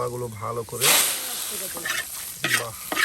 গুলো ভালো করে বাহ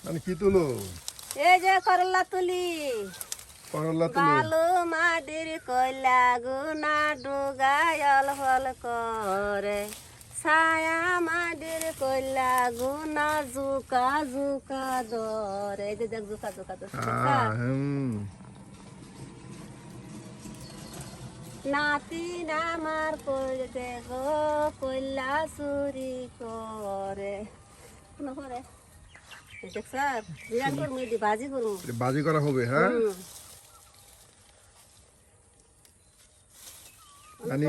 মানে কি তুলো এই যে করলা তুলি করলা তুলো বালু মাটির কয়লা গুনা ডুগায়ল ফল করে ছায়া মাটির কয়লা গুনা জুকা জুকা ধরে এই যে দেখ জুকা জুকা জুকা নাতি আমার কইতে গো কয়লা চুরি করে কোন করে দেখ স্যার বিরান করবো এটি ভাজি করবো বাজি করা হবে হ্যাঁ মানে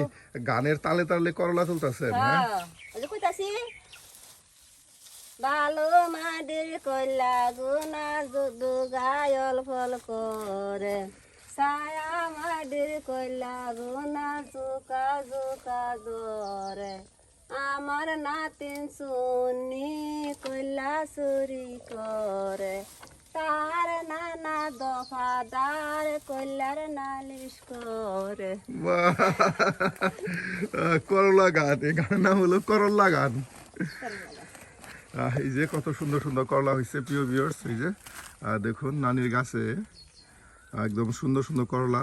গানের তালে তালে করলা তুলতেছেন হ্যাঁ ওই যে কইতাছি বালু মাটির কয়লা গুনা দুগায়ল ফল করে ছায়া মাটির কয়লা গুনা জুকা জুকা ধরে আমার নাতিন শুনি কয়লা চুরি করে তার নানা দফাদার কয়লার নালিশ করে করলা গান এই গানের নাম হলো করলা গান এই যে কত সুন্দর সুন্দর করলা হয়েছে প্রিয় ভিউয়ার্স এই যে দেখুন নানির গাছে একদম সুন্দর সুন্দর করলা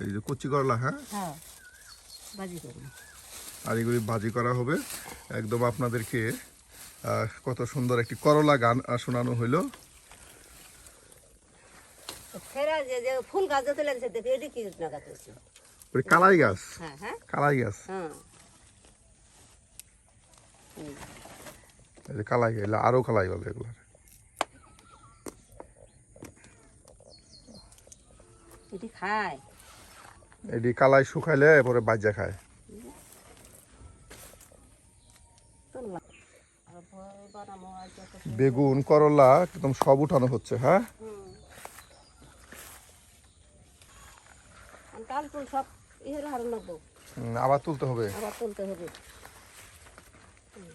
এই যে কচি করলা হ্যাঁ বাজি করব আর এগুলি ভাজি করা হবে একদম আপনাদেরকে কত সুন্দর একটি করলা গান শোনানো হইলো ফেরা যে যে ফুল গাছ যত লাগছে দেখি এটি কি না গাছ হচ্ছে ওই কালাই গাছ হ্যাঁ হ্যাঁ কালাই গাছ হ্যাঁ এই যে কালাই এগুলো আরো কালাই বলে এগুলো এটি খায় এটি কালাই শুকাইলে পরে বাজা খায় বেগুন করলা একদম সব উঠানো হচ্ছে হ্যাঁ সব ইহের হার নেবো আবার তুলতে হবে আবার তুলতে হবে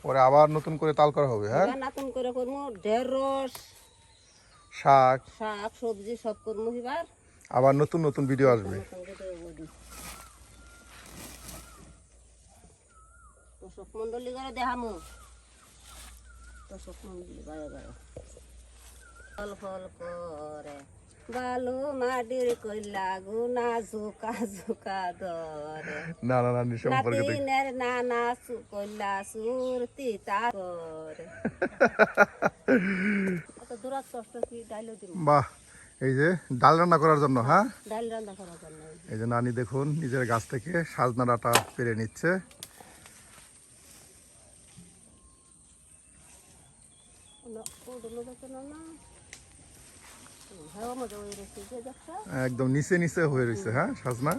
পরে আবার নতুন করে তাল করা হবে হ্যাঁ নতুন করে করবো ঢেঁড়স শাক শাক সবজি সব করবো এবার আবার নতুন নতুন ভিডিও আসবে তোষক মন্ডলী করে দেখামু তোষক মন্ডলী গায়ে গায়ে ফল ফল করে বালু মাটির কইলা গুনা জুকা জুকা ধরে না না না সম্পর্কে নাতিনের নানা কইলা সুরতি তা করে কত দূরাত কষ্ট কি ডাইলো দিব বাহ এই যে ডাল রান্না করার জন্য হ্যাঁ ডাল রান্না করার জন্য এই যে নানি দেখুন নিজের গাছ থেকে সাজনা ডাঁটা পেরে নিচ্ছে একদম নিচে নিচে হয়ে রয়েছে হ্যাঁ সাজনা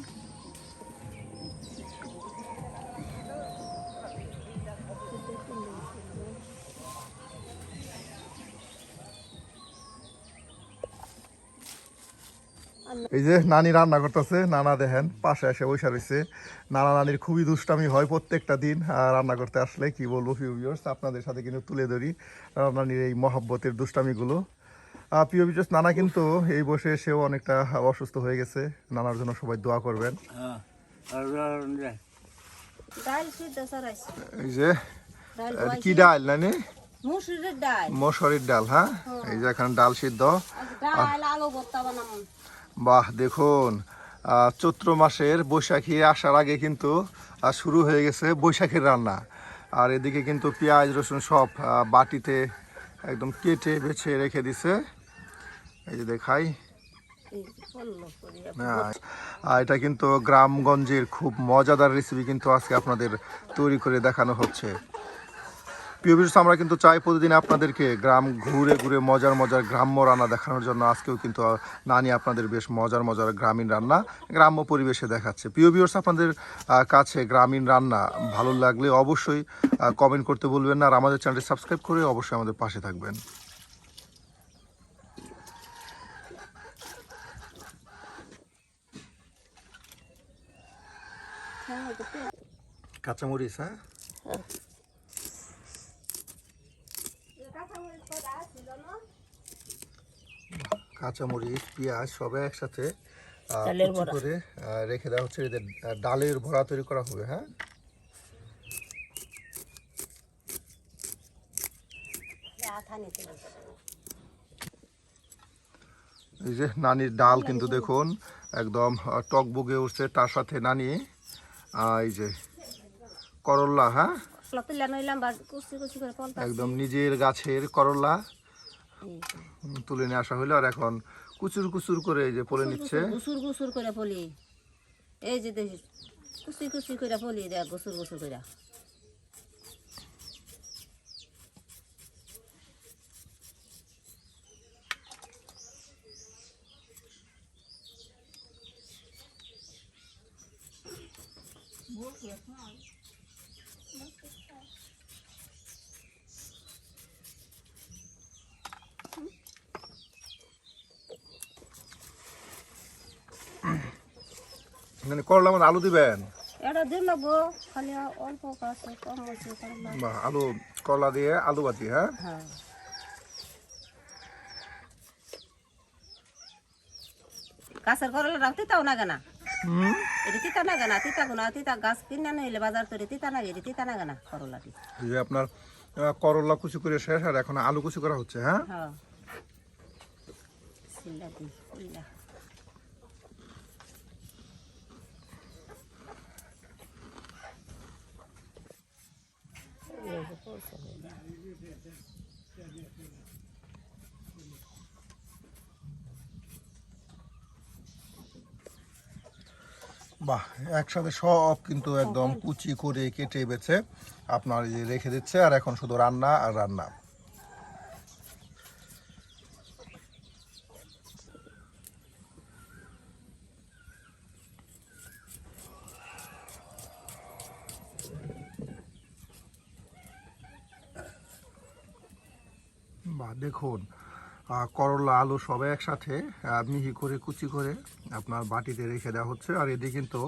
এই যে নানি রান্না করতেছে নানা দেখেন পাশে এসে বসে রয়েছে নানা নানির খুবই দুষ্টামি হয় প্রত্যেকটা দিন রান্না করতে আসলে কি বলবো ভিউয়ার্স আপনাদের সাথে কিন্তু তুলে ধরি নানা নানির এই মহব্বতের দুষ্টামিগুলো প্রিয় ভিউয়ার্স নানা কিন্তু এই বসে এসেও অনেকটা অসুস্থ হয়ে গেছে নানার জন্য সবাই দোয়া করবেন এই যে কি ডাল নানি মসুরির ডাল হ্যাঁ এই যে এখানে ডাল সিদ্ধ বাহ দেখুন চৈত্র মাসের বৈশাখী আসার আগে কিন্তু শুরু হয়ে গেছে বৈশাখীর রান্না আর এদিকে কিন্তু পেঁয়াজ রসুন সব বাটিতে একদম কেটে বেছে রেখে দিছে এই যে দেখাই এটা কিন্তু গ্রামগঞ্জের খুব মজাদার রেসিপি কিন্তু আজকে আপনাদের তৈরি করে দেখানো হচ্ছে প্রিয় ভিউয়ার্স আমরা কিন্তু চাই প্রতিদিন আপনাদেরকে গ্রাম ঘুরে ঘুরে মজার মজার গ্রাম্য রান্না দেখানোর জন্য আজকেও কিন্তু নানি আপনাদের বেশ মজার মজার গ্রামীণ রান্না গ্রাম্য পরিবেশে দেখাচ্ছে প্রিয় ভিউয়ার্স আপনাদের কাছে গ্রামীণ রান্না ভালো লাগলে অবশ্যই কমেন্ট করতে বলবেন না আর আমাদের চ্যানেলটি সাবস্ক্রাইব করে অবশ্যই আমাদের পাশে থাকবেন কাঁচামরিচ, হ্যাঁ, কাঁচামরিচ পেঁয়াজ সবাই একসাথে চালের কুচি বড়া। করে রেখে দেওয়া হচ্ছে। এদের ডালের বড়া তৈরি করা হবে। হ্যাঁ, এই যে নানির ডাল কিন্তু দেখুন একদম টকবগে উঠছে। তার সাথে নানি এই যে করল্লা, হ্যাঁ, একদম নিজের গাছের করল্লা তুলে নিয়ে আসা হইলো। আর এখন কুচুর কুচুর করে এই যে পলে নিচ্ছে। গুসুর গুসুর করে ফলি, এই যে দেখি কুচি কুচি করে ফলি দেখ, গুসুর গুসুর করে। মানে করলা মানে আলু দিবেন? এটা দিন লাগবো, খালি অল্প কাজ কম হচ্ছে। বা আলু, করলা দিয়ে আলু ভাজি। হ্যাঁ, হ্যাঁ, গাছের করলা রাখ তিতাও না কেনা, এটা তিতা না কেনা, তিতা গুনা তিতা গাছ কিনে নিলে বাজার করে তিতা না গেলে তিতা না কেনা করলাটি। এই যে আপনার করলা কুচি করে শেষ, আর এখন আলু কুচি করা হচ্ছে। হ্যাঁ, হ্যাঁ, সিল্লা দি সিল্লা। বাহ, একসাথে সব কিন্তু একদম কুচি করে কেটে বেছে আপনার এই যে রেখে দিচ্ছে। আর এখন শুধু রান্না আর রান্না। বাহ, দেখুন করলা আলু সবাই একসাথে মিহি করে কুচি করে আপনার বাটিতে রেখে দেওয়া হচ্ছে। আর এদিকে কিন্তু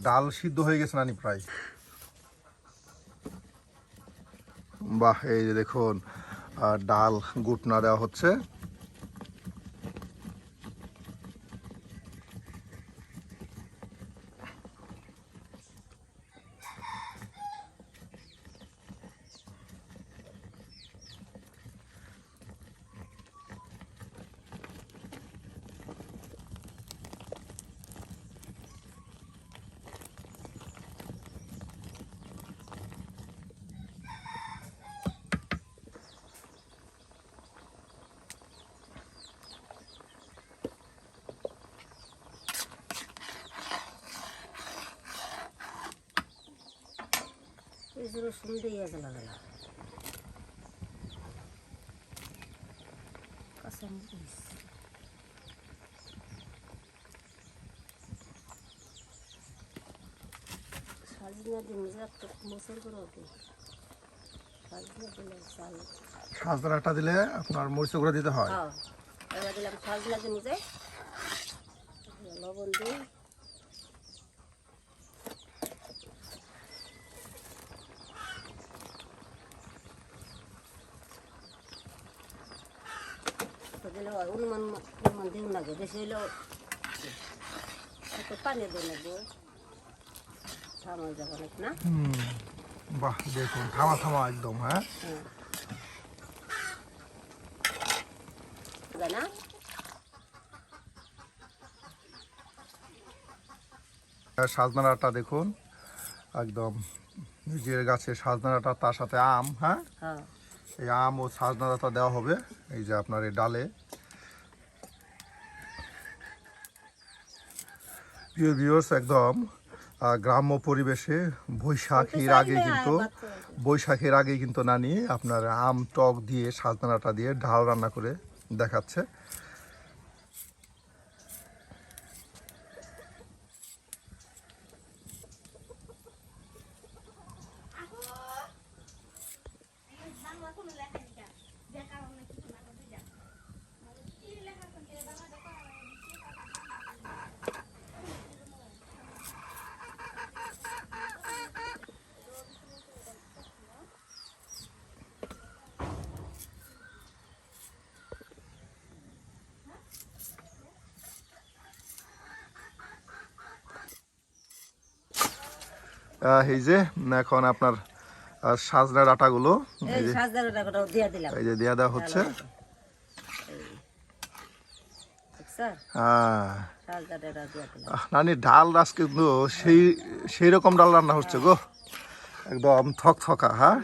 ডাল সিদ্ধ হয়ে গেছে নানি প্রায়। বাহ, এই যে দেখুন ডাল গুটনা দেওয়া হচ্ছে। এই যে রসুন দিয়ে গেল কাঁচামরিচ, সাজিনা দিন একটা মশল করে ওঠে, সাজিনা দিলে চাল। সাজনাটা দিলে আপনার মরিচ গুঁড়া দিতে হয়। হ্যাঁ, এবার দিলাম সাজিনা দিন যে লবণ দিই, দিলে অনুমান অনুমান দিন লাগে, বেশি হইলেও একটু পানি দিয়ে লাগবো। থামাই যাবো না। বাহ, দেখুন থামা থামা একদম। হ্যাঁ, তাই না? সাজনাটা দেখুন একদম নিজের গাছের সাজনাটা, তার সাথে আম। হ্যাঁ, হ্যাঁ, এই আম ও সাজনাটা দেওয়া হবে এই যে আপনার এই ডালে। প্রিয় ভিউয়ার্স, একদম গ্রাম্য পরিবেশে বৈশাখের আগেই কিন্তু নানি আপনার আম টক দিয়ে সাজনাটা দিয়ে ডাল রান্না করে দেখাচ্ছে। এই যে এখন আপনার সাজনা ডাঁটাগুলো এই সাজদার টাকাটাও দিয়ে দিলাম এই যে দেওয়া দেওয়া হচ্ছে। সাজদার টাকা দিয়ে দিলাম নানি ডাল আজকে কিন্তু সেই রকম ডাল রান্না হচ্ছে গো, একদম থকথকা। হ্যাঁ,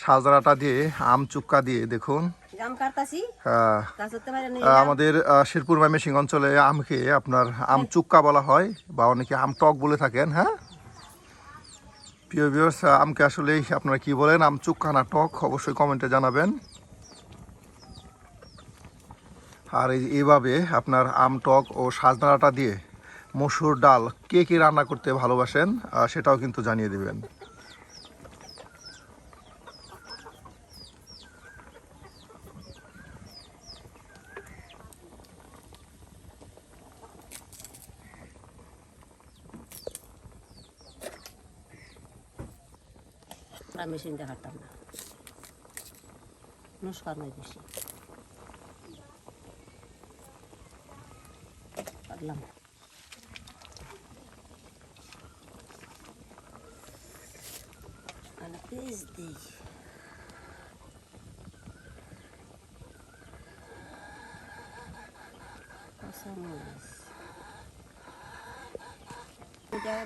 সাজনাটা দিয়ে আম চুক্কা দিয়ে দেখুন। জাম কাটতাছি কাজ করতে পারে না আমাদের শেরপুর ময়মনসিংহ অঞ্চলে আমকে আপনার আম চুক্কা বলা হয় বা অনেকে আম টক বলে থাকেন। হ্যাঁ প্রিয় ভিউয়ার্স, আমকে আসলে আপনারা কি বলেন, আম চুক্কা না টক, অবশ্যই কমেন্টে জানাবেন। আর এইভাবে আপনার আম টক ও সাজনাটা দিয়ে মসুর ডাল কে কে রান্না করতে ভালোবাসেন সেটাও কিন্তু জানিয়ে দিবেন। মেশিন দিয়ে হাঁটতাম না, নমস্কার নয় বেশি কাটলাম। পেঁয়াজ দিই, কাঁচামরিচ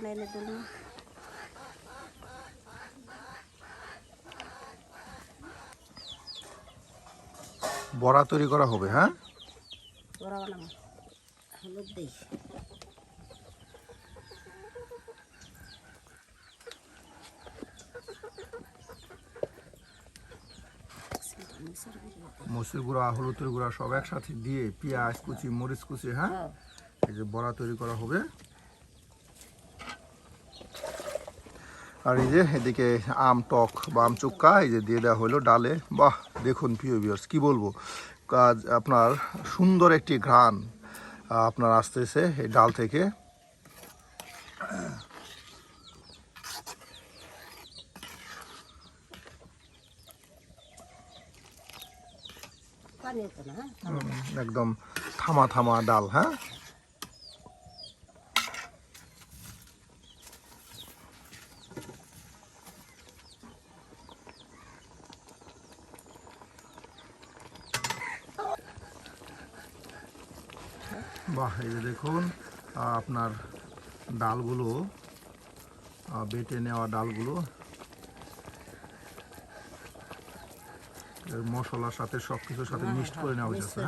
নাইলে দিল বড়া তৈরি করা হবে। হ্যাঁ, বড়া বানাবো, হলুদ দিই, মসুর গুঁড়া হলুদের গুঁড়া সব একসাথে দিয়ে পেঁয়াজ কুচি মরিচ কুচি, হ্যাঁ এই যে বড়া তৈরি করা হবে। আর এই যে এদিকে আম টক বা আম চুক্কা এই যে দিয়ে দেওয়া হলো ডালে। বাহ, দেখুন প্রিয় ভিউয়ার্স, কি বলবো, কাজ আপনার সুন্দর একটি ঘ্রাণ আপনার আসতেছে এই ডাল থেকে। পানি হতো না। একদম থামা থামা ডাল। হ্যাঁ, বাহ, এই যে দেখুন আপনার ডালগুলো বেটে নেওয়া ডালগুলো মশলার সাথে সব কিছুর সাথে মিক্সড করে নেওয়া হয়েছে।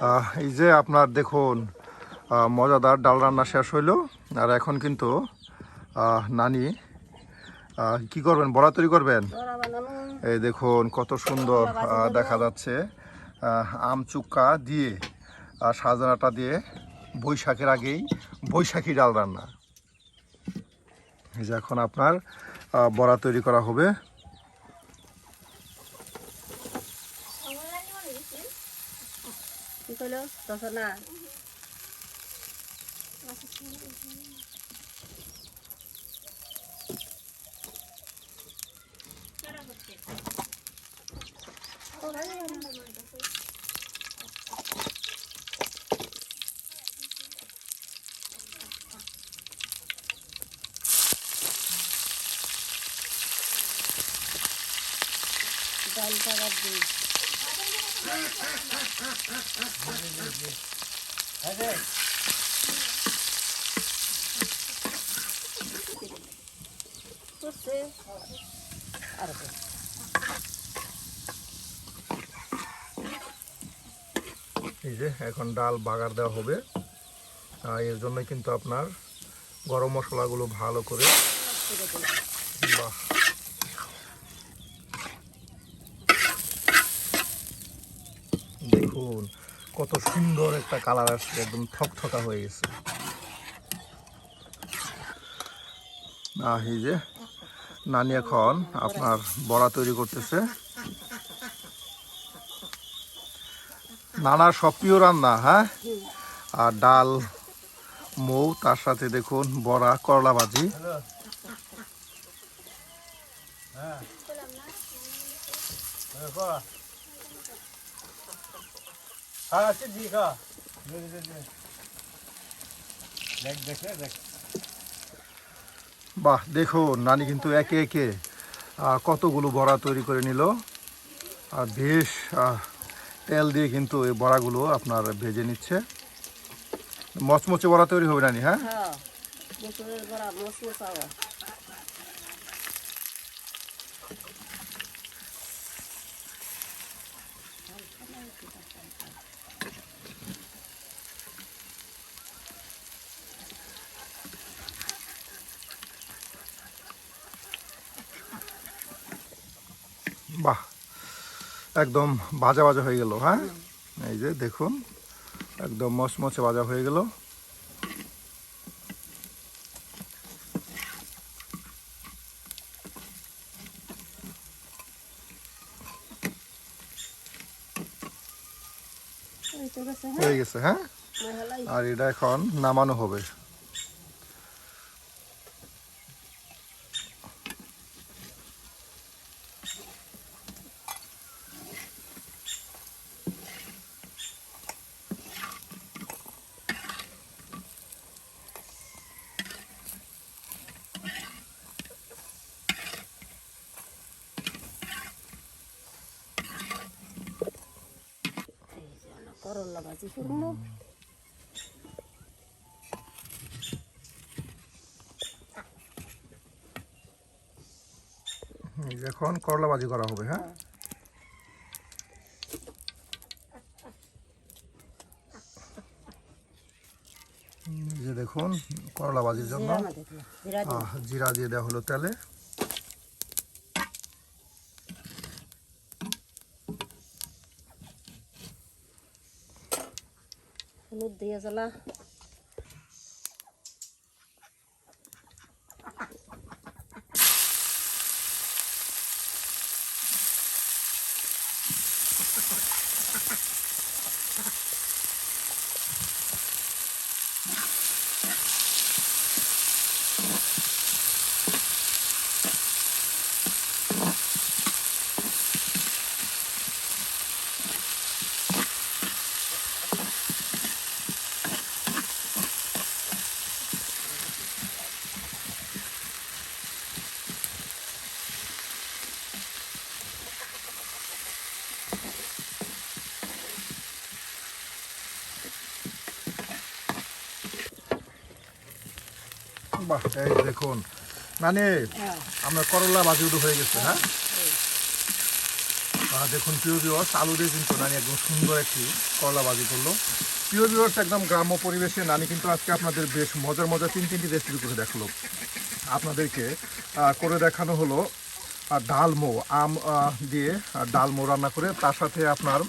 হ্যাঁ, এই যে আপনার দেখুন মজাদার ডাল রান্না শেষ হইলো। আর এখন কিন্তু নানি কি করবেন, বড়া তৈরি করবেন। এই দেখুন কত সুন্দর দেখা যাচ্ছে আম চুক্কা দিয়ে সাজনাটা দিয়ে বৈশাখের আগেই বৈশাখী ডাল রান্না। এই যে এখন আপনার বড়া তৈরি করা হবে। কি কইলো রচনা ডালটা বাদ দিই। এই যে এখন ডাল বাগার দেওয়া হবে। এর জন্য কিন্তু আপনার গরম মশলাগুলো ভালো করে, বাহ, দেখুন কত সুন্দর একটা কালার আসছে, একদম থকথকা হয়ে গেছে। এই যে নানি এখন আপনার বড়া তৈরি করতেছে। নানার সব প্রিয় রান্না। হ্যাঁ, আর ডাল মৌ, তার সাথে দেখুন বড়া, করলা ভাজি। বাহ, দেখুন নানি কিন্তু একে একে কতগুলো বড়া তৈরি করে নিল। আর বেশ তেল দিয়ে কিন্তু এই বড়াগুলো আপনার ভেজে নিচ্ছে। মচমচে বড়া তৈরি হবে নানি, হ্যাঁ? হ্যাঁ, মুসুরের বড়া মচমচা হয়। বাহ, একদম ভাজা ভাজা হয়ে গেল, হ্যাঁ? এই যে দেখুন, একদম মচমচে ভাজা হয়ে গেল। এই তো গেছে, হয়ে গেছে, হ্যাঁ? মহলাই। আর এটা এখন নামানো হবে। করলা ভাজি করবো। এই যে এখন করলা ভাজি করা হবে, হ্যাঁ? এই যে দেখুন, করলা ভাজির জন্য জিরা না দেখলে, জিরা দিন। জিরা দিয়ে দেওয়া হলো তেলে। হলুদ দিয়ে জ্বালা। বাহ, এই দেখুন নানি, হ্যাঁ, আপনার করলা ভাজি উঠে হয়ে গেছে, হ্যাঁ? দেখুন প্রিয় ভিউয়ার্স, আলু দিয়ে কিন্তু নানি একদম সুন্দর একটি করলা ভাজি করলো। প্রিয় ভিউয়ার্স, একদম গ্রাম্য পরিবেশে নানি কিন্তু আজকে আপনাদের বেশ মজার মজার তিনটি রেসিপি করে দেখালো। আপনাদেরকে করে দেখানো হলো ডালমো, আম দিয়ে ডালমো রান্না করে, তার সাথে আপনার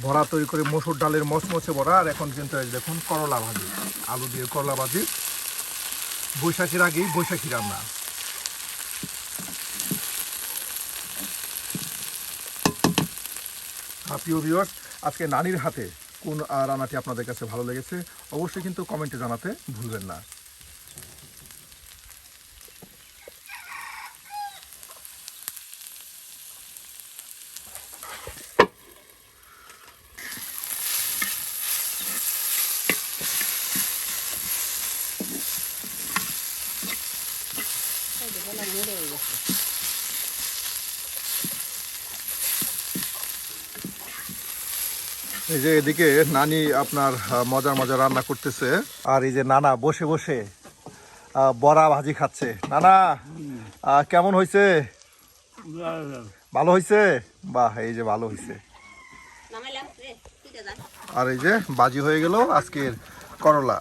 বড়া তৈরি করে, মসুর ডালের মচমচে বড়া। আর এখন কিন্তু এই দেখুন করলা ভাজি, আলু দিয়ে করলা ভাজি। বৈশাখীর আগেই বৈশাখী রান্না। প্রিয় ভিউয়ার্স, আজকে নানির হাতে কোন রান্নাটি আপনাদের কাছে ভালো লেগেছে অবশ্যই কিন্তু কমেন্টে জানাতে ভুলবেন না। এই যে বলা মরে গেছে। এই যে এদিকে নানি আপনার মজার মজার রান্না করতেছে, আর এই যে নানা বসে বসে বড়া ভাজি খাচ্ছে। নানা, কেমন হয়েছে? ভালো হয়েছে? বাহ, এই যে ভালো হয়েছে। নামাইলাম রে, ঠিক আছে। আর এই যে ভাজি হয়ে গেল আজকের করলা।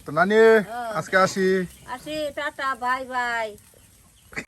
তো নানি, আজকে আসি। আসি, টাটা, বাই বাই।